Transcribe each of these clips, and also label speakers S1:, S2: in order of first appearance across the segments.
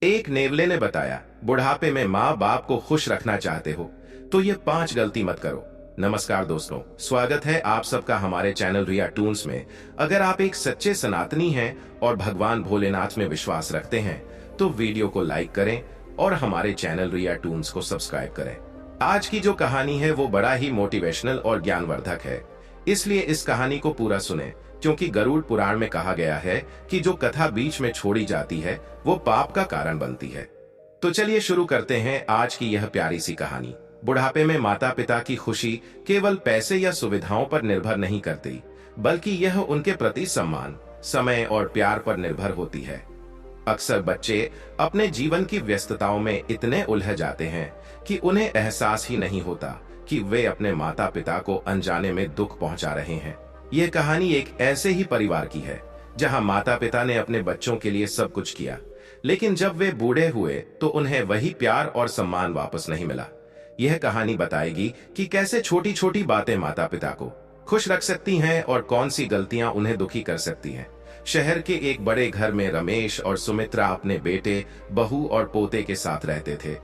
S1: एक नेवले ने बताया, बुढ़ापे में माँ बाप को खुश रखना चाहते हो तो ये 5 गलती मत करो। नमस्कार दोस्तों, स्वागत है आप सबका हमारे चैनल रिया टून्स में। अगर आप एक सच्चे सनातनी हैं और भगवान भोलेनाथ में विश्वास रखते हैं तो वीडियो को लाइक करें और हमारे चैनल रिया टून्स को सब्सक्राइब करें। आज की जो कहानी है वो बड़ा ही मोटिवेशनल और ज्ञानवर्धक है, इसलिए इस कहानी को पूरा सुने, क्योंकि गरुड़ पुराण में कहा गया है कि जो कथा बीच में छोड़ी जाती है वो पाप का कारण बनती है। तो चलिए शुरू करते हैं आज की यह प्यारी सी कहानी। बुढ़ापे में माता पिता की खुशी केवल पैसे या सुविधाओं पर निर्भर नहीं करती, बल्कि यह उनके प्रति सम्मान, समय और प्यार पर निर्भर होती है। अक्सर बच्चे अपने जीवन की व्यस्तताओं में इतने उलझ जाते हैं कि उन्हें एहसास ही नहीं होता कि वे अपने माता पिता को अनजाने में दुख पहुंचा रहे हैं। यह कहानी एक ऐसे ही परिवार की है जहां माता पिता ने अपने बच्चों के लिए सब कुछ किया, लेकिन जब वे बूढ़े हुए तो उन्हें वही प्यार और सम्मान वापस नहीं मिला। यह कहानी बताएगी कि कैसे छोटी छोटी बातें माता पिता को खुश रख सकती हैं और कौन सी गलतियां उन्हें दुखी कर सकती हैं। शहर के एक बड़े घर में रमेश और सुमित्रा अपने बेटे, बहू और पोते के साथ रहते थे।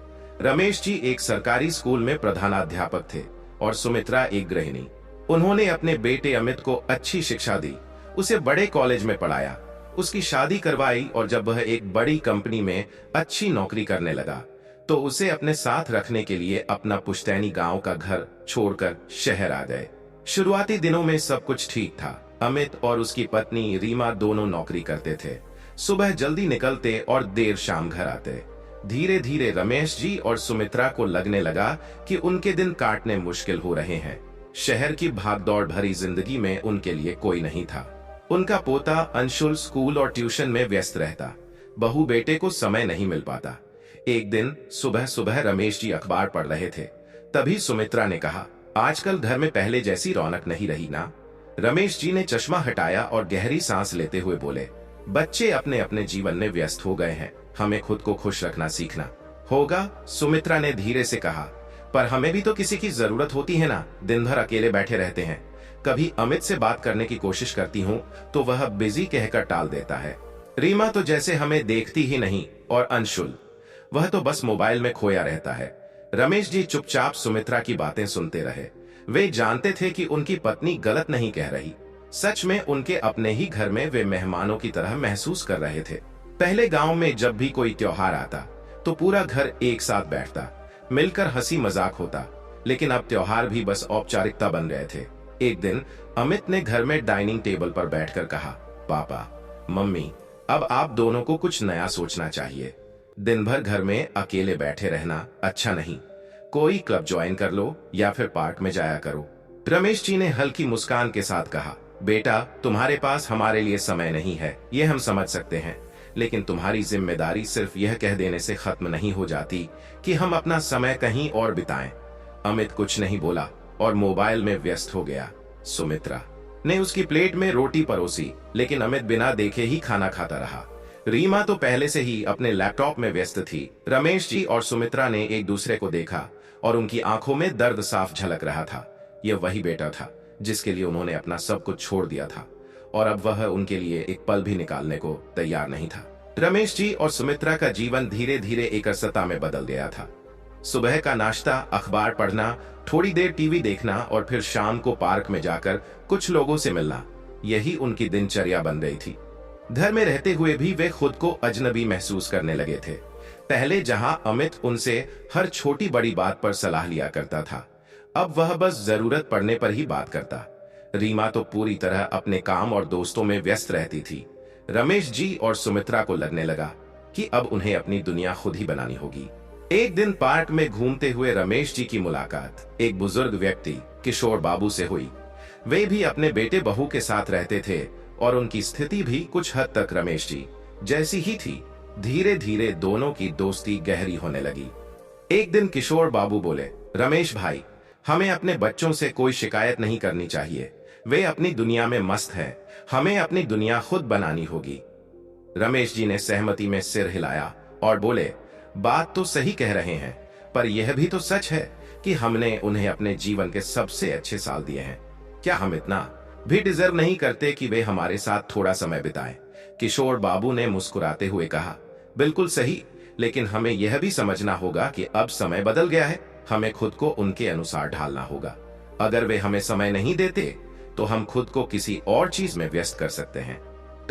S1: रमेश जी एक सरकारी स्कूल में प्रधानाध्यापक थे और सुमित्रा एक गृहिणी। उन्होंने अपने बेटे अमित को अच्छी शिक्षा दी, उसे बड़े कॉलेज में पढ़ाया, उसकी शादी करवाई और जब वह एक बड़ी कंपनी में अच्छी नौकरी करने लगा तो उसे अपने साथ रखने के लिए अपना पुश्तैनी गांव का घर छोड़कर शहर आ गए। शुरुआती दिनों में सब कुछ ठीक था। अमित और उसकी पत्नी रीमा दोनों नौकरी करते थे। सुबह जल्दी निकलते और देर शाम घर आते। धीरे धीरे रमेश जी और सुमित्रा को लगने लगा कि उनके दिन काटने मुश्किल हो रहे हैं। शहर की भागदौड़ भरी जिंदगी में उनके लिए कोई नहीं था। उनका पोता अंशुल स्कूल और ट्यूशन में व्यस्त रहता, बहू बेटे को समय नहीं मिल पाता। एक दिन सुबह सुबह रमेश जी अखबार पढ़ रहे थे, तभी सुमित्रा ने कहा, आजकल घर में पहले जैसी रौनक नहीं रही ना। रमेश जी ने चश्मा हटाया और गहरी सांस लेते हुए बोले, बच्चे अपने अपने जीवन में व्यस्त हो गए हैं, हमें खुद को खुश रखना सीखना होगा। सुमित्रा ने धीरे से कहा, पर हमें भी तो किसी की जरूरत होती है ना, दिन भर अकेले बैठे रहते हैं। कभी अमित से बात करने की कोशिश करती हूँ तो वह बिजी कहकर टाल देता है। रीमा तो जैसे हमें देखती ही नहीं, और अंशुल, वह तो बस मोबाइल में खोया रहता है। रमेश जी चुपचाप सुमित्रा की बातें सुनते रहे। वे जानते थे कि उनकी पत्नी गलत नहीं कह रही। सच में उनके अपने ही घर में वे मेहमानों की तरह महसूस कर रहे थे। पहले गांव में जब भी कोई त्योहार आता तो पूरा घर एक साथ बैठता, मिलकर हंसी मजाक होता, लेकिन अब त्योहार भी बस औपचारिकता बन गए थे। एक दिन अमित ने घर में डाइनिंग टेबल पर बैठकर कहा, पापा, मम्मी, अब आप दोनों को कुछ नया सोचना चाहिए। दिन भर घर में अकेले बैठे रहना अच्छा नहीं। कोई क्लब ज्वाइन कर लो या फिर पार्क में जाया करो। रमेश जी ने हल्की मुस्कान के साथ कहा, बेटा, तुम्हारे पास हमारे लिए समय नहीं है, ये हम समझ सकते हैं, लेकिन तुम्हारी जिम्मेदारी सिर्फ यह कह देने से खत्म नहीं हो जाती कि हम अपना समय कहीं और बिताएं। अमित कुछ नहीं बोला और मोबाइल में व्यस्त हो गया। सुमित्रा ने उसकी प्लेट में रोटी परोसी, लेकिन अमित बिना देखे ही खाना खाता रहा। रीमा तो पहले से ही अपने लैपटॉप में व्यस्त थी। रमेश जी और सुमित्रा ने एक दूसरे को देखा और उनकी आंखों में दर्द साफ झलक रहा था। यह वही बेटा था जिसके लिए उन्होंने अपना सब कुछ छोड़ दिया था, और अब वह उनके लिए एक पल भी निकालने को तैयार नहीं था। रमेश जी और सुमित्रा का जीवन धीरे धीरे एकरसता में बदल गया था। सुबह का नाश्ता, अखबार पढ़ना, थोड़ी देर टीवी देखना और फिर शाम को पार्क में जाकर कुछ लोगों से मिलना, यही उनकी दिनचर्या बन गई थी। घर में रहते हुए भी वे खुद को अजनबी महसूस करने लगे थे। पहले जहां अमित उनसे हर छोटी बड़ी बात पर सलाह लिया करता था, अब वह बस जरूरत पड़ने पर ही बात करता। रीमा तो पूरी तरह अपने काम और दोस्तों में व्यस्त रहती थी। रमेश जी और सुमित्रा को लगने लगा कि अब उन्हें अपनी दुनिया खुद ही बनानी होगी। एक दिन पार्क में घूमते हुए रमेश जी की मुलाकात एक बुजुर्ग व्यक्ति किशोर बाबू से हुई। वे भी अपने बेटे बहू के साथ रहते थे और उनकी स्थिति भी कुछ हद तक रमेश जी जैसी ही थी। धीरे धीरे दोनों की दोस्ती गहरी होने लगी। एक दिन किशोर बाबू बोले, रमेश भाई, हमें अपने बच्चों से कोई शिकायत नहीं करनी चाहिए, वे अपनी दुनिया में मस्त हैं, हमें अपनी दुनिया खुद बनानी होगी। रमेश जी ने सहमति में सिर हिलाया और बोले, बात तो सही कह रहे हैं, पर यह भी तो सच है कि हमने उन्हें अपने जीवन के सबसे अच्छे साल दिए हैं। क्या हम इतना भी डिजर्व नहीं करते कि वे हमारे साथ थोड़ा समय बिताएं? किशोर बाबू ने मुस्कुराते हुए कहा, बिल्कुल सही, लेकिन हमें यह भी समझना होगा कि अब समय बदल गया है, हमें खुद को उनके अनुसार ढालना होगा। अगर वे हमें समय नहीं देते तो हम खुद को किसी और चीज में व्यस्त कर सकते हैं।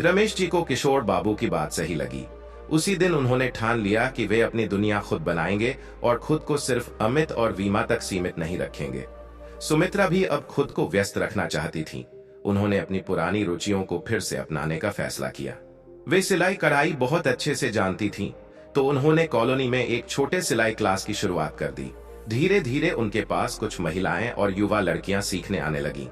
S1: रमेश जी को किशोर बाबू की बात सही लगी। उसी दिन उन्होंने ठान लिया कि वे अपनी दुनिया खुद बनाएंगे और खुद को सिर्फ अमित और वीमा तक सीमित नहीं रखेंगे। सुमित्रा भी अब खुद को व्यस्त रखना चाहती थी। उन्होंने अपनी पुरानी रुचियों को फिर से अपनाने का फैसला किया। वे सिलाई कढ़ाई बहुत अच्छे से जानती थीं, तो उन्होंने कॉलोनी में एक छोटे सिलाई क्लास की शुरुआत कर दी। धीरे धीरे उनके पास कुछ महिलाएं और युवा लड़कियां सीखने आने लगी।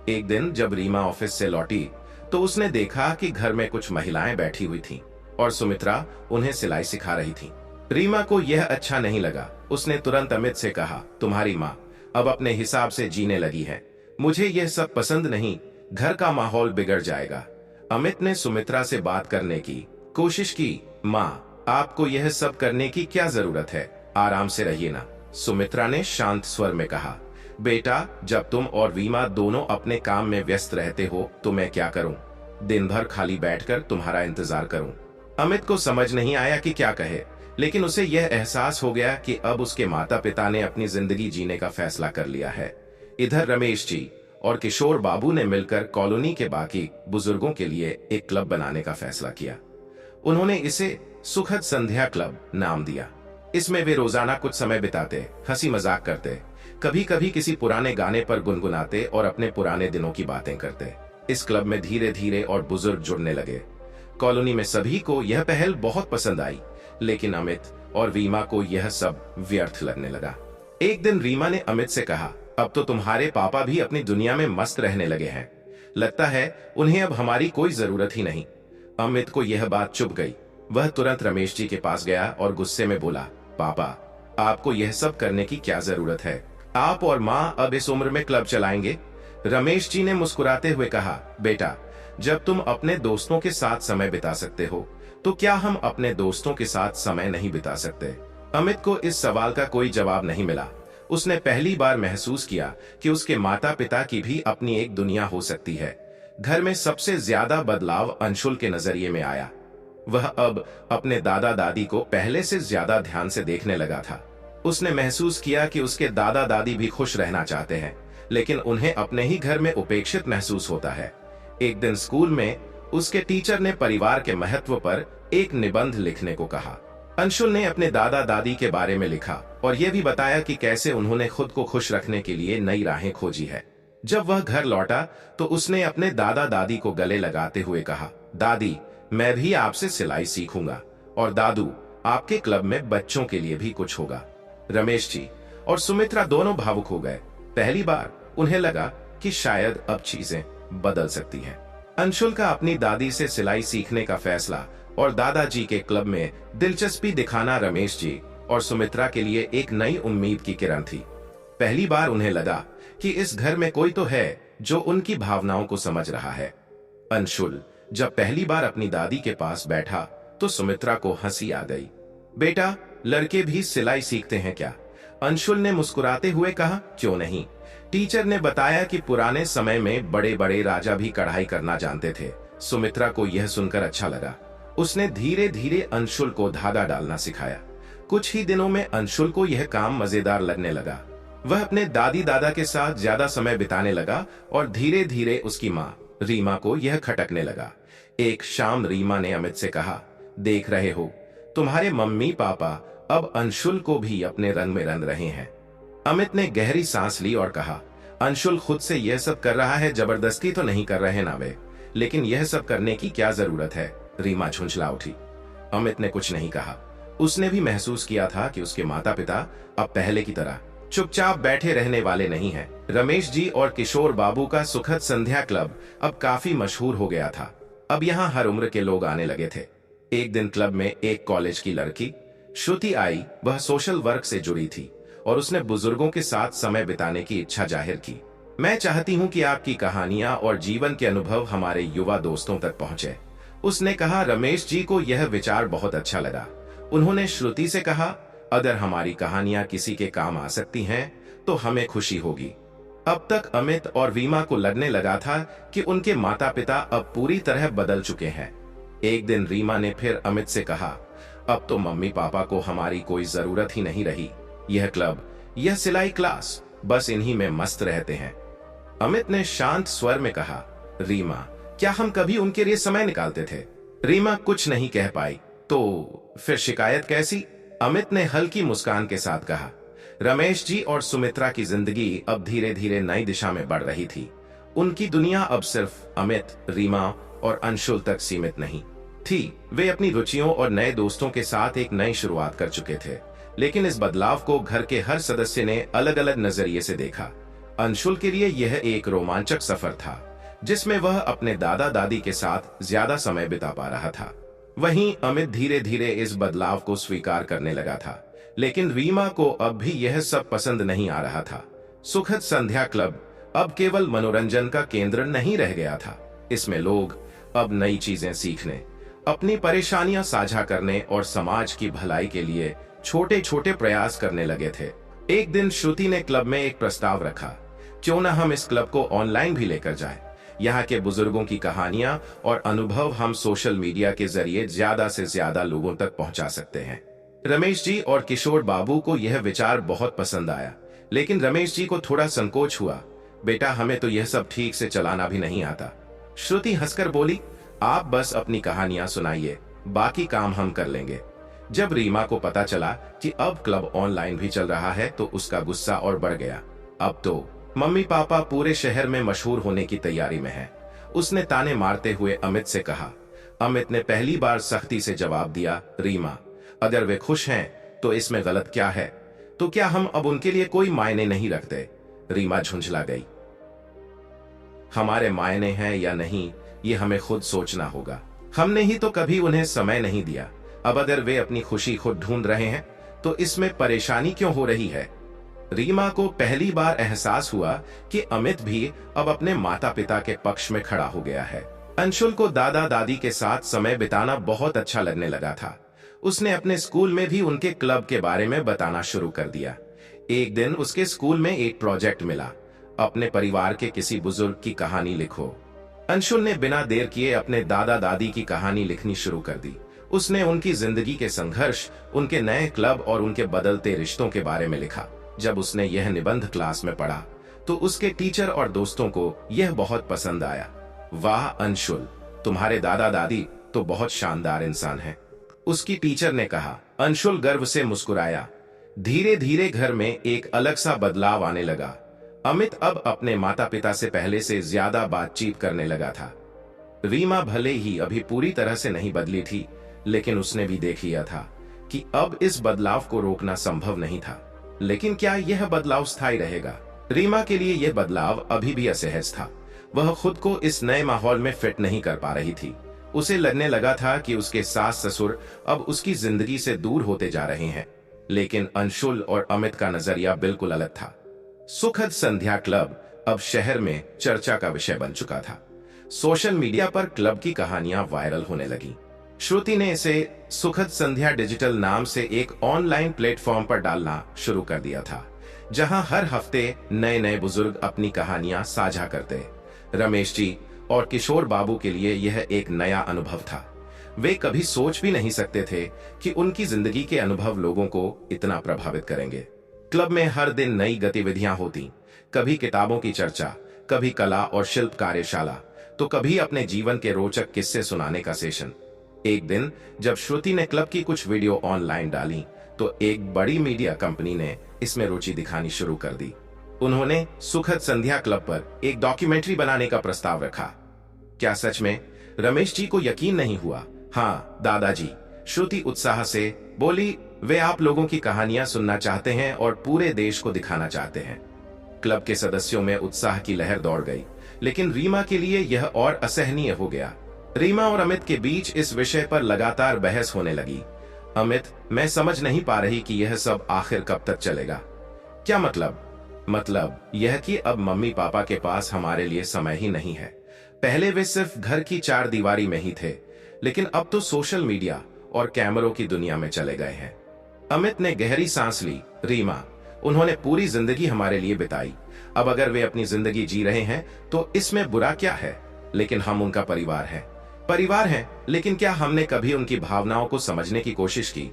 S1: एक दिन जब रीमा ऑफिस से लौटी तो उसने देखा कि घर में कुछ महिलाएं बैठी हुई थीं और सुमित्रा उन्हें सिलाई सिखा रही थी। रीमा को यह अच्छा नहीं लगा। उसने तुरंत अमित से कहा, तुम्हारी माँ अब अपने हिसाब से जीने लगी है, मुझे यह सब पसंद नहीं, घर का माहौल बिगड़ जाएगा। अमित ने सुमित्रा से बात करने की कोशिश की। माँ, आपको यह सब करने की क्या जरूरत है, आराम से रहिए ना। सुमित्रा ने शांत स्वर में कहा, बेटा जब तुम और वीमा दोनों अपने काम में व्यस्त रहते हो तो मैं क्या करूं, दिन भर खाली बैठकर तुम्हारा इंतजार करूं। अमित को समझ नहीं आया कि क्या कहे, लेकिन उसे यह एहसास हो गया कि अब उसके माता पिता ने अपनी जिंदगी जीने का फैसला कर लिया है। इधर रमेश जी और किशोर बाबू ने मिलकर कॉलोनी के बाकी बुजुर्गों के लिए एक क्लब बनाने का फैसला किया। उन्होंने इसे सुखद संध्या क्लब नाम दिया। इसमें वे रोजाना कुछ समय बिताते, हंसी मजाक करते, कभी कभी किसी पुराने गाने पर गुनगुनाते और अपने पुराने दिनों की बातें करते। इस क्लब में धीरे धीरे और बुजुर्ग जुड़ने लगे। कॉलोनी में सभी को यह पहल बहुत पसंद आई, लेकिन अमित और रीमा को यह सब व्यर्थ लगने लगा। एक दिन रीमा ने अमित से कहा, अब तो तुम्हारे पापा भी अपनी दुनिया में मस्त रहने लगे हैं, लगता है उन्हें अब हमारी कोई जरूरत ही नहीं। अमित को यह बात चुभ गई। वह तुरंत रमेश जी के पास गया और गुस्से में बोला, पापा आपको यह सब करने की क्या जरूरत है, आप और माँ अब इस उम्र में क्लब चलाएंगे। रमेश जी ने मुस्कुराते हुए कहा, बेटा जब तुम अपने दोस्तों के साथ समय बिता सकते हो तो क्या हम अपने दोस्तों के साथ समय नहीं बिता सकते। अमित को इस सवाल का कोई जवाब नहीं मिला। उसने पहली बार महसूस किया कि उसके माता पिता की भी अपनी एक दुनिया हो सकती है। घर में सबसे ज्यादा बदलाव अंशुल के नजरिए में आया। वह अब अपने दादा दादी को पहले से ज्यादा ध्यान से देखने लगा था। उसने महसूस किया कि उसके दादा दादी भी खुश रहना चाहते हैं, लेकिन उन्हें अपने ही घर में उपेक्षित महसूस होता है। एक दिन स्कूल में उसके टीचर ने परिवार के महत्व पर एक निबंध लिखने को कहा। अंशुल ने अपने दादा दादी के बारे में लिखा और यह भी बताया कि कैसे उन्होंने खुद को खुश रखने के लिए नई राहें खोजी है। जब वह घर लौटा तो उसने अपने दादा दादी को गले लगाते हुए कहा, दादी मैं भी आपसे सिलाई सीखूंगा, और दादू आपके क्लब में बच्चों के लिए भी कुछ होगा। रमेश जी और सुमित्रा दोनों भावुक हो गए। पहली बार उन्हें लगा कि शायद अब चीजें बदल सकती हैं। अंशुल का अपनी दादी से सिलाई सीखने का फैसला और दादाजी के क्लब में दिलचस्पी दिखाना रमेश जी और सुमित्रा के लिए एक नई उम्मीद की किरण थी। पहली बार उन्हें लगा कि इस घर में कोई तो है जो उनकी भावनाओं को समझ रहा है। अंशुल जब पहली बार अपनी दादी के पास बैठा तो सुमित्रा को हंसी आ गई। बेटा लड़के भी सिलाई सीखते हैं क्या? अंशुल ने मुस्कुराते हुए कहा, क्यों नहीं। टीचर ने बताया कि पुराने समय में बड़े बड़े राजा भी कढ़ाई करना जानते थे। सुमित्रा को यह सुनकर अच्छा लगा। उसने धीरे धीरे अंशुल को धागा डालना सिखाया। कुछ ही दिनों में अंशुल को यह काम मजेदार लगने लगा। वह अपने दादी दादा के साथ ज्यादा समय बिताने लगा और धीरे धीरे उसकी माँ रीमा को यह खटकने लगा। एक शाम रीमा ने अमित से कहा, देख रहे हो तुम्हारे मम्मी पापा अब अंशुल को भी अपने रंग में रंग रहे हैं। अमित ने गहरी सांस ली और कहा, अंशुल खुद से यह सब कर रहा है, जबरदस्ती तो नहीं कर रहे ना वे, लेकिन यह सब करने की क्या जरूरत है। रीमा झुंझला उठी। अमित ने कुछ नहीं कहा। उसने भी महसूस किया था कि उसके माता पिता अब पहले की तरह चुपचाप बैठे रहने वाले नहीं हैं। रमेश जी और किशोर बाबू का सुखद संध्या क्लब अब काफी मशहूर हो गया था। अब यहाँ हर उम्र के लोग आने लगे थे। एक दिन क्लब में एक कॉलेज की लड़की श्रुति आई। वह सोशल वर्क से जुड़ी थी और उसने बुजुर्गों के साथ समय बिताने की इच्छा जाहिर की। मैं चाहती हूँ कि आपकी कहानियां और जीवन के अनुभव हमारे युवा दोस्तों तक पहुंचे, उसने कहा। रमेश जी को यह विचार बहुत अच्छा लगा। उन्होंने श्रुति से कहा, अगर हमारी कहानियां किसी के काम आ सकती हैं तो हमें खुशी होगी। अब तक अमित और वीमा को लगने लगा था कि उनके माता पिता अब पूरी तरह बदल चुके हैं। एक दिन रीमा ने फिर अमित से कहा, अब तो मम्मी पापा को हमारी कोई जरूरत ही नहीं रही। यह क्लब, यह सिलाई क्लास, बस इन्हीं में मस्त रहते हैं। अमित ने शांत स्वर में कहा, रीमा, क्या हम कभी उनके लिए समय निकालते थे? रीमा कुछ नहीं कह पाई। तो फिर शिकायत कैसी? अमित ने हल्की मुस्कान के साथ कहा। रमेश जी और सुमित्रा की जिंदगी अब धीरे धीरे नई दिशा में बढ़ रही थी। उनकी दुनिया अब सिर्फ अमित, रीमा और अंशुल तक सीमित नहीं थी। वे अपनी रुचियों और नए दोस्तों के साथ एक नई शुरुआत कर चुके थे, लेकिन इस बदलाव को घर के हर सदस्य ने अलग अलग नजरिए से देखा। अंशुल के लिए यह एक रोमांचक सफर था, जिसमें वह अपने दादा दादी के साथ ज्यादा समय बिता पा रहा था। वहीं अमित धीरे धीरे इस बदलाव को स्वीकार करने लगा था, लेकिन रीमा को अब भी यह सब पसंद नहीं आ रहा था। सुखद संध्या क्लब अब केवल मनोरंजन का केंद्र नहीं रह गया था। इसमें लोग अब नई चीजें सीखने, अपनी परेशानियां साझा करने और समाज की भलाई के लिए छोटे छोटे प्रयास करने लगे थे। एक दिन श्रुति ने क्लब में एक प्रस्ताव रखा, क्यों न हम इस क्लब को ऑनलाइन भी लेकर जाएं? यहाँ के बुजुर्गों की कहानियां और अनुभव हम सोशल मीडिया के जरिए ज्यादा से ज्यादा लोगों तक पहुंचा सकते हैं। रमेश जी और किशोर बाबू को यह विचार बहुत पसंद आया, लेकिन रमेश जी को थोड़ा संकोच हुआ। बेटा, हमें तो यह सब ठीक से चलाना भी नहीं आता। श्रुति हंसकर बोली, आप बस अपनी कहानियां सुनाइए, बाकी काम हम कर लेंगे। जब रीमा को पता चला कि अब क्लब ऑनलाइन भी चल रहा है तो उसका गुस्सा और बढ़ गया। अब तो मम्मी पापा पूरे शहर में मशहूर होने की तैयारी में हैं। उसने ताने मारते हुए अमित से कहा। अमित ने पहली बार सख्ती से जवाब दिया, रीमा, अगर वे खुश हैं तो इसमें गलत क्या है? तो क्या हम अब उनके लिए कोई मायने नहीं रखते? रीमा झुंझला गई। हमारे मायने हैं या नहीं, ये हमें खुद सोचना होगा। हमने ही तो कभी उन्हें समय नहीं दिया। अब अगर वे अपनी खुशी खुद ढूंढ रहे हैं तो इसमें परेशानी क्यों हो रही है? रीमा को पहली बार एहसास हुआ कि अमित भी अब अपने माता पिता के पक्ष में खड़ा हो गया है। अंशुल को दादा दादी के साथ समय बिताना बहुत अच्छा लगने लगा था। उसने अपने स्कूल में भी उनके क्लब के बारे में बताना शुरू कर दिया। एक दिन उसके स्कूल में एक प्रोजेक्ट मिला, अपने परिवार के किसी बुजुर्ग की कहानी लिखो। अंशुल ने बिना देर किए अपने दादा दादी की कहानी लिखनी शुरू कर दी। उसने उनकी जिंदगी के संघर्ष, उनके नए क्लब और उनके बदलते रिश्तों के बारे में लिखा। जब उसने यह निबंध क्लास में पढ़ा तो उसके टीचर और दोस्तों को यह बहुत पसंद आया। वाह अंशुल, तुम्हारे दादा दादी तो बहुत शानदार इंसान हैं, उसकी टीचर ने कहा। अंशुल गर्व से मुस्कुराया। धीरे धीरे घर में एक अलग सा बदलाव आने लगा। अमित अब अपने माता पिता से पहले से ज्यादा बातचीत करने लगा था। रीमा भले ही अभी पूरी तरह से नहीं बदली थी, लेकिन उसने भी देख लिया था कि अब इस बदलाव को रोकना संभव नहीं था। लेकिन क्या यह बदलाव स्थायी रहेगा? रीमा के लिए यह बदलाव अभी भी असहज था। वह खुद को इस नए माहौल में फिट नहीं कर पा रही थी। उसे लगने लगा था कि उसके सास ससुर अब उसकी जिंदगी से दूर होते जा रहे हैं। लेकिन अंशुल और अमित का नजरिया बिल्कुल अलग था। सुखद संध्या क्लब अब शहर में चर्चा का विषय बन चुका था। सोशल मीडिया पर क्लब की कहानियां वायरल होने लगी। श्रुति ने इसे सुखद संध्या डिजिटल नाम से एक ऑनलाइन प्लेटफॉर्म पर डालना शुरू कर दिया था, जहां हर हफ्ते नए नए बुजुर्ग अपनी कहानियां साझा करते। रमेश जी और किशोर बाबू के लिए यह एक नया अनुभव था। वे कभी सोच भी नहीं सकते थे कि उनकी जिंदगी के अनुभव लोगों को इतना प्रभावित करेंगे। क्लब में हर दिन नई गतिविधियां होती, कभी किताबों की चर्चा, कभी कला और शिल्प कार्यशाला, तो कभी अपने जीवन के रोचक किस्से सुनाने का सेशन। एक दिन जब श्रुति ने क्लब की कुछ वीडियो ऑनलाइन डाली तो एक बड़ी मीडिया कंपनी ने इसमें रुचि दिखानी शुरू कर दी। उन्होंने सुखद संध्या क्लब पर एक डॉक्यूमेंट्री बनाने का प्रस्ताव रखा। क्या सच में? रमेश जी को यकीन नहीं हुआ। हाँ दादाजी, श्रुति उत्साह से बोली, वे आप लोगों की कहानियां सुनना चाहते हैं और पूरे देश को दिखाना चाहते हैं। क्लब के सदस्यों में उत्साह की लहर दौड़ गई, लेकिन रीमा के लिए यह और असहनीय हो गया। रीमा और अमित के बीच इस विषय पर लगातार बहस होने लगी। अमित, मैं समझ नहीं पा रही कि यह सब आखिर कब तक चलेगा। क्या मतलब? मतलब यह कि अब मम्मी पापा के पास हमारे लिए समय ही नहीं है। पहले वे सिर्फ घर की चार दीवारी में ही थे, लेकिन अब तो सोशल मीडिया और कैमरों की दुनिया में चले गए हैं। अमित ने गहरी सांस ली। रीमा, उन्होंने पूरी जिंदगी हमारे लिए बिताई। अब अगर वे अपनी जिंदगी जी रहे हैं तो इसमें बुरा क्या है? लेकिन हम उनका परिवार है परिवार हैं, लेकिन क्या हमने कभी उनकी भावनाओं को समझने की कोशिश की?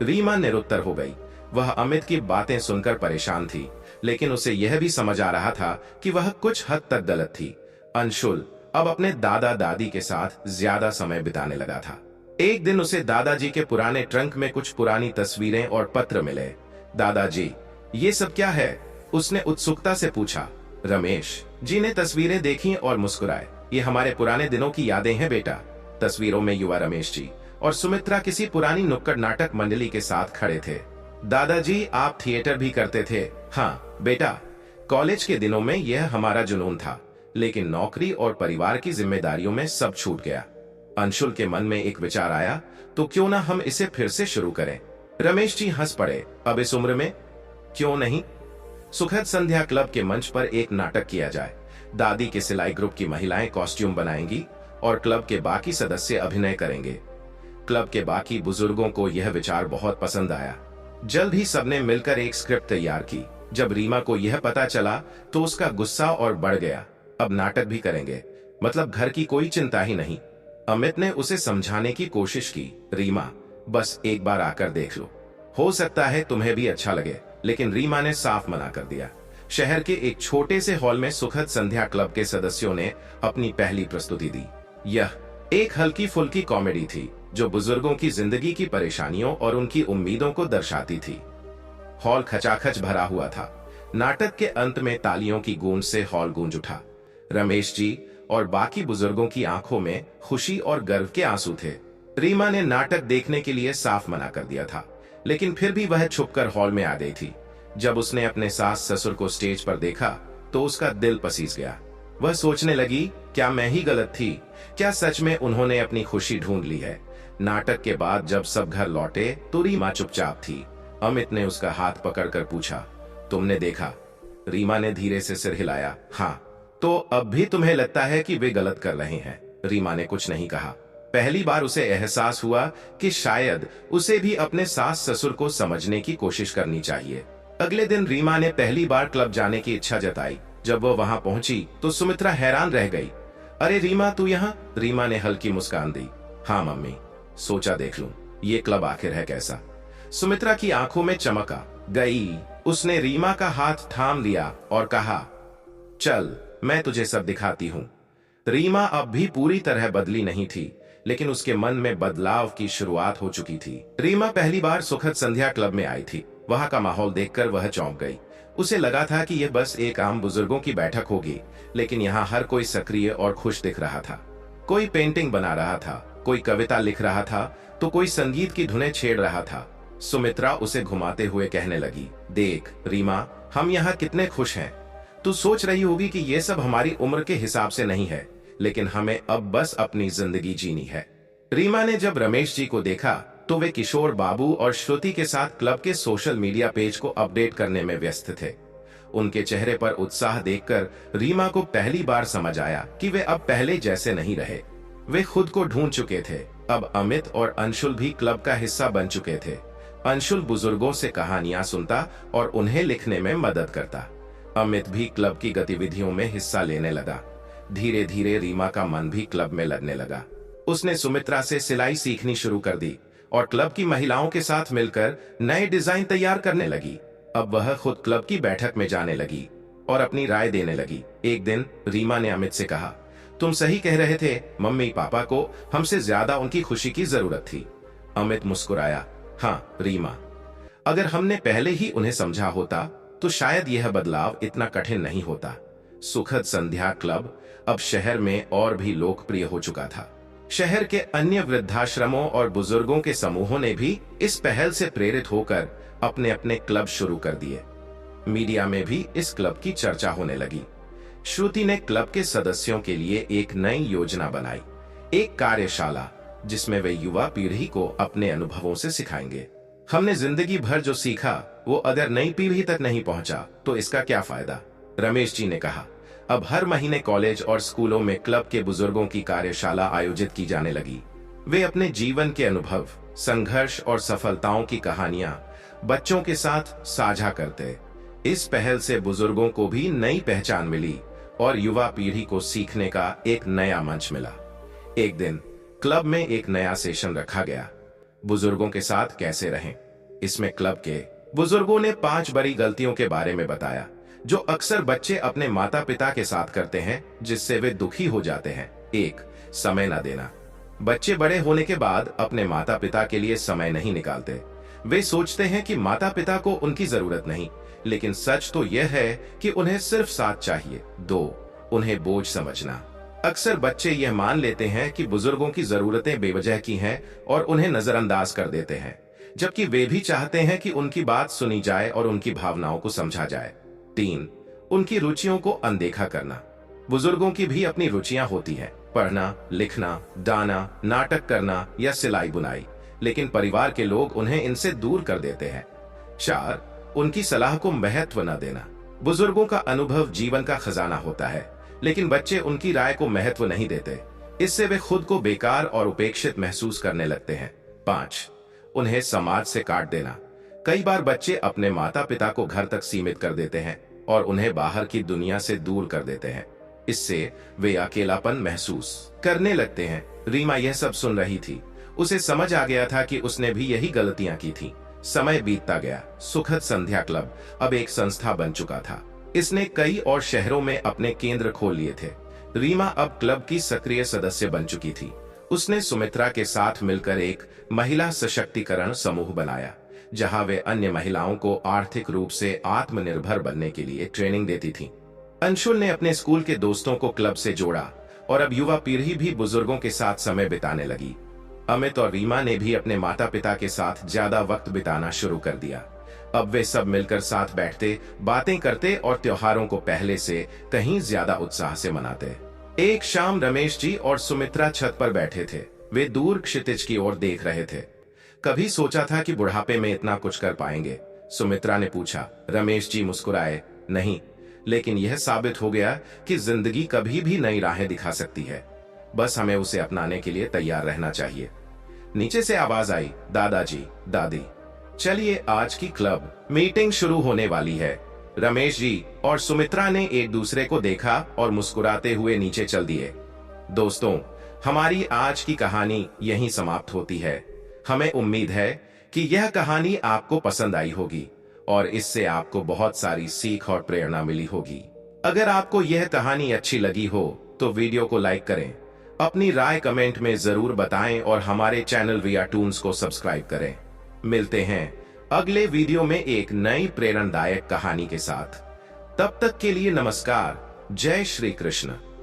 S1: रीमा निरुत्तर हो गई। वह अमित की बातें सुनकर परेशान थी, लेकिन उसे यह भी समझ आ रहा था कि वह कुछ हद तक गलत थी। अंशुल अब अपने दादा दादी के साथ ज्यादा समय बिताने लगा था। एक दिन उसे दादाजी के पुराने ट्रंक में कुछ पुरानी तस्वीरें और पत्र मिले। दादाजी, ये सब क्या है? उसने उत्सुकता से पूछा। रमेश जी ने तस्वीरें देखी और मुस्कुराए। ये हमारे पुराने दिनों की यादें हैं बेटा। तस्वीरों में युवा रमेश जी और सुमित्रा किसी पुरानी नुक्कड़ नाटक मंडली के साथ खड़े थे। दादाजी, आप थिएटर भी करते थे? हाँ बेटा, कॉलेज के दिनों में यह हमारा जुनून था, लेकिन नौकरी और परिवार की जिम्मेदारियों में सब छूट गया। अंशुल के मन में एक विचार आया, तो क्यों ना हम इसे फिर से शुरू करें। रमेश जी हंस पड़े। अब इस उम्र में क्यों नहीं? सुखद संध्या क्लब के मंच पर एक नाटक किया जाए। दादी के सिलाई ग्रुप की महिलाएं कॉस्ट्यूम बनाएंगी और क्लब के बाकी सदस्य अभिनय करेंगे। क्लब के बाकी बुजुर्गों को यह विचार बहुत पसंद आया। जल्द ही सबने मिलकर एक स्क्रिप्ट तैयार की। जब रीमा को यह पता चला तो उसका गुस्सा और बढ़ गया। अब नाटक भी करेंगे, मतलब घर की कोई चिंता ही नहीं। अमित ने उसे समझाने की कोशिश की। रीमा, बस एक बार आकर देख लो, हो सकता है तुम्हें भी अच्छा लगे। लेकिन रीमा ने साफ मना कर दिया। शहर के एक छोटे से हॉल में सुखद संध्या क्लब के सदस्यों ने अपनी पहली प्रस्तुति दी। यह एक हल्की फुल्की कॉमेडी थी जो बुजुर्गों की जिंदगी की परेशानियों और उनकी उम्मीदों को दर्शाती थी। हॉल खचाखच भरा हुआ था। नाटक के अंत में तालियों की गूंज से हॉल गूंज उठा। रमेश जी और बाकी बुजुर्गों की आंखों में खुशी और गर्व के आंसू थे। रीमा ने नाटक देखने के लिए साफ मना कर दिया था, लेकिन फिर भी वह छुपकर हॉल में आ गई थी। जब उसने अपने सास ससुर को स्टेज पर देखा तो उसका दिल पसीज गया। वह सोचने लगी, क्या मैं ही गलत थी? क्या सच में उन्होंने अपनी खुशी ढूंढ ली है? नाटक के बाद जब सब घर लौटे तो रीमा चुपचाप थी। अमित ने उसका हाथ पकड़कर पूछा, तुमने देखा? रीमा ने धीरे से सिर हिलाया। हाँ। तो अब भी तुम्हें लगता है कि वे गलत कर रहे हैं? रीमा ने कुछ नहीं कहा। पहली बार उसे एहसास हुआ कि शायद उसे भी अपने सास ससुर को समझने की कोशिश करनी चाहिए। अगले दिन रीमा ने पहली बार क्लब जाने की इच्छा जताई। जब वो वहां पहुंची तो सुमित्रा हैरान रह गई। अरे रीमा, तू यहाँ? रीमा ने हल्की मुस्कान दी। हाँ मम्मी, सोचा देख लूं ये क्लब आखिर है कैसा। सुमित्रा की आंखों में चमक आ गई। उसने रीमा का हाथ थाम लिया और कहा, चल मैं तुझे सब दिखाती हूँ। रीमा अब भी पूरी तरह बदली नहीं थी, लेकिन उसके मन में बदलाव की शुरुआत हो चुकी थी। रीमा पहली बार सुखद संध्या क्लब में आई थी। वहां का माहौल देखकर वह चौंक गई। उसे लगा था कि यह बस एक आम बुजुर्गों की बैठक होगी, लेकिन यहाँ हर कोई सक्रिय और खुश दिख रहा था। कोई पेंटिंग बना रहा था, कोई कविता लिख रहा था, तो कोई संगीत की धुनें छेड़ रहा था। सुमित्रा उसे घुमाते हुए कहने लगी, देख रीमा, हम यहाँ कितने खुश हैं। तू सोच रही होगी कि ये सब हमारी उम्र के हिसाब से नहीं है, लेकिन हमें अब बस अपनी जिंदगी जीनी है। रीमा ने जब रमेश जी को देखा तो वे किशोर बाबू और श्रुति के साथ क्लब के सोशल मीडिया पेज को अपडेट करने में व्यस्त थे। उनके चेहरे पर उत्साह देखकर रीमा को पहली बार समझ आया कि वे अब पहले जैसे नहीं रहे। वे खुद को ढूंढ चुके थे। अब अमित और अंशुल भी क्लब का हिस्सा बन चुके थे। अंशुल बुजुर्गों से कहानियां सुनता और उन्हें लिखने में मदद करता। अमित भी क्लब की गतिविधियों में हिस्सा लेने लगा। धीरे धीरे रीमा का मन भी क्लब में लगने लगा। उसने सुमित्रा से सिलाई सीखनी शुरू कर दी और क्लब की महिलाओं के साथ मिलकर नए डिजाइन तैयार करने लगी। अब वह खुद क्लब की बैठक में जाने लगी और अपनी राय देने लगी। एक दिन रीमा ने अमित से कहा, तुम सही कह रहे थे, मम्मी पापा को हमसे ज्यादा उनकी खुशी की जरूरत थी। अमित मुस्कुराया। हाँ रीमा, अगर हमने पहले ही उन्हें समझा होता तो शायद यह बदलाव इतना कठिन नहीं होता। सुखद संध्या क्लब अब शहर में और भी लोकप्रिय हो चुका था। शहर के अन्य वृद्धाश्रमों और बुजुर्गों के समूहों ने भी इस पहल से प्रेरित होकर अपने अपने क्लब शुरू कर दिए। मीडिया में भी इस क्लब की चर्चा होने लगी। श्रुति ने क्लब के सदस्यों के लिए एक नई योजना बनाई, एक कार्यशाला जिसमें वे युवा पीढ़ी को अपने अनुभवों से सिखाएंगे। हमने जिंदगी भर जो सीखा वो अगर नई पीढ़ी तक नहीं पहुंचा तो इसका क्या फायदा, रमेश जी ने कहा। अब हर महीने कॉलेज और स्कूलों में क्लब के बुजुर्गों की कार्यशाला आयोजित की जाने लगी। वे अपने जीवन के अनुभव, संघर्ष और सफलताओं की कहानियां बच्चों के साथ साझा करते। इस पहल से बुजुर्गों को भी नई पहचान मिली और युवा पीढ़ी को सीखने का एक नया मंच मिला। एक दिन क्लब में एक नया सेशन रखा गया, बुजुर्गों के साथ कैसे रहें। इसमें क्लब के बुजुर्गों ने 5 बड़ी गलतियों के बारे में बताया जो अक्सर बच्चे अपने माता पिता के साथ करते हैं, जिससे वे दुखी हो जाते हैं। 1. समय न देना। बच्चे बड़े होने के बाद अपने माता पिता के लिए समय नहीं निकालते। वे सोचते हैं कि माता पिता को उनकी जरूरत नहीं, लेकिन सच तो यह है कि उन्हें सिर्फ साथ चाहिए। 2. उन्हें बोझ समझना। अक्सर बच्चे यह मान लेते हैं कि बुजुर्गों की जरूरतें बेवजह की हैं और उन्हें नजरअंदाज कर देते हैं, जबकि वे भी चाहते हैं कि उनकी बात सुनी जाए और उनकी भावनाओं को समझा जाए। 3. उनकी रुचियों को अनदेखा करना। बुजुर्गों की भी अपनी रुचियां होती हैं, पढ़ना, लिखना, गाना, नाटक करना या सिलाई बुनाई, लेकिन परिवार के लोग उन्हें इनसे दूर कर देते हैं। 4. उनकी सलाह को महत्व न देना। बुजुर्गों का अनुभव जीवन का खजाना होता है, लेकिन बच्चे उनकी राय को महत्व नहीं देते। इससे वे खुद को बेकार और उपेक्षित महसूस करने लगते हैं। 5. उन्हें समाज से काट देना। कई बार बच्चे अपने माता पिता को घर तक सीमित कर देते हैं और उन्हें बाहर की दुनिया से दूर कर देते हैं। इससे वे अकेलापन महसूस करने लगते हैं। रीमा यह सब सुन रही थी। उसे समझ आ गया था कि उसने भी यही गलतियां की थी। समय बीतता गया। सुखद संध्या क्लब अब एक संस्था बन चुका था। इसने कई और शहरों में अपने केंद्र खोल लिए थे। रीमा अब क्लब की सक्रिय सदस्य बन चुकी थी। उसने सुमित्रा के साथ मिलकर एक महिला सशक्तिकरण समूह बनाया, जहां वे अन्य महिलाओं को आर्थिक रूप से आत्मनिर्भर बनने के लिए ट्रेनिंग देती थीं। अंशुल ने अपने स्कूल के दोस्तों को क्लब से जोड़ा और अब युवा पीढ़ी भी बुजुर्गों के साथ समय बिताने लगी। अमित और रीमा ने भी अपने माता पिता के साथ ज्यादा वक्त बिताना शुरू कर दिया। अब वे सब मिलकर साथ बैठते, बातें करते और त्योहारों को पहले से कहीं ज्यादा उत्साह से मनाते। एक शाम रमेश जी और सुमित्रा छत पर बैठे थे। वे दूर क्षितिज की ओर देख रहे थे। कभी सोचा था कि बुढ़ापे में इतना कुछ कर पाएंगे? सुमित्रा ने पूछा। रमेश जी मुस्कुराए। नहीं, लेकिन यह साबित हो गया कि जिंदगी कभी भी नई राहें दिखा सकती है, बस हमें उसे अपनाने के लिए तैयार रहना चाहिए। नीचे से आवाज आई, दादाजी, दादी, चलिए आज की क्लब मीटिंग शुरू होने वाली है। रमेश जी और सुमित्रा ने एक दूसरे को देखा और मुस्कुराते हुए नीचे चल दिए। दोस्तों, हमारी आज की कहानी यहीं समाप्त होती है। हमें उम्मीद है कि यह कहानी आपको पसंद आई होगी और इससे आपको बहुत सारी सीख और प्रेरणा मिली होगी। अगर आपको यह कहानी अच्छी लगी हो तो वीडियो को लाइक करें, अपनी राय कमेंट में जरूर बताएं और हमारे चैनल रिया टून्स को सब्सक्राइब करें। मिलते हैं अगले वीडियो में एक नई प्रेरणादायक कहानी के साथ। तब तक के लिए नमस्कार। जय श्री कृष्ण।